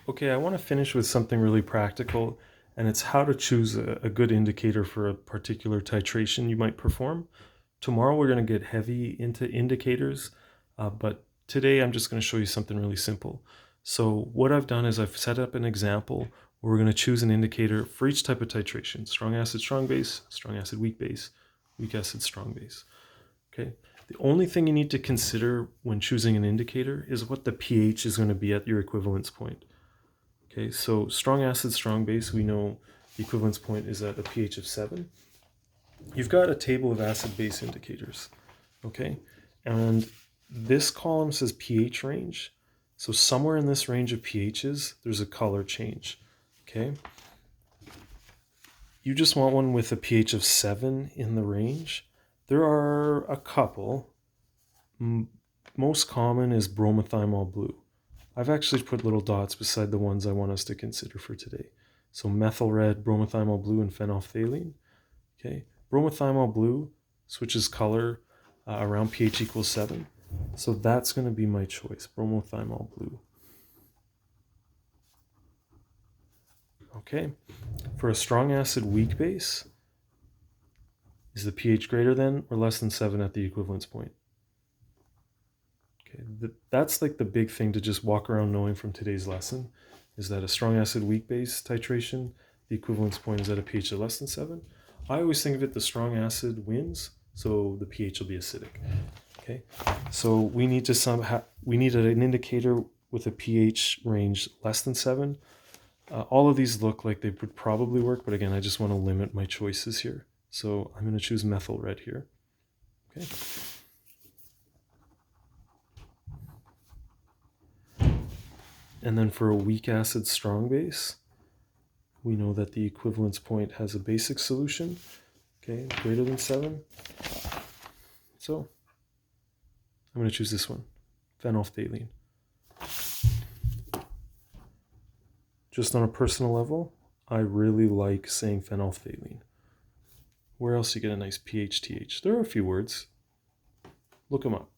Okay, I want to finish with something really practical, and it's how to choose a good indicator for a particular titration you might perform. Tomorrow we're going to get heavy into indicators, but today I'm just going to show you something really simple. So what I've done is I've set up an example where we're going to choose an indicator for each type of titration: strong acid, strong base; strong acid, weak acid, strong base. Okay. The only thing you need to consider when choosing an indicator is what the pH is going to be at your equivalence point. Okay, so strong acid, strong base, we know the equivalence point is at a pH of 7. You've got a table of acid-base indicators, okay? And this column says pH range. So somewhere in this range of pHs, there's a color change, okay? You just want one with a pH of 7 in the range. There are a couple. Most common is bromothymol blue. I've actually put little dots beside the ones I want us to consider for today. So methyl red, bromothymol blue, and phenolphthalein. Okay, bromothymol blue switches color around pH equals 7. So that's going to be my choice, bromothymol blue. Okay, for a strong acid weak base, is the pH greater than or less than 7 at the equivalence point? Okay, that's like the big thing to just walk around knowing from today's lesson, is that a strong acid weak base titration, the equivalence point is at a pH of less than 7. I always think of it the strong acid wins, so the pH will be acidic. Okay, so we need an indicator with a pH range less than 7. All of these look like they would probably work, but again, I just want to limit my choices here. So I'm going to choose methyl red here. Okay. And then for a weak acid strong base, we know that the equivalence point has a basic solution, okay, greater than 7. So I'm going to choose this one, phenolphthalein. Just on a personal level, I really like saying phenolphthalein. Where else you get a nice PHTH? There are a few words. Look them up.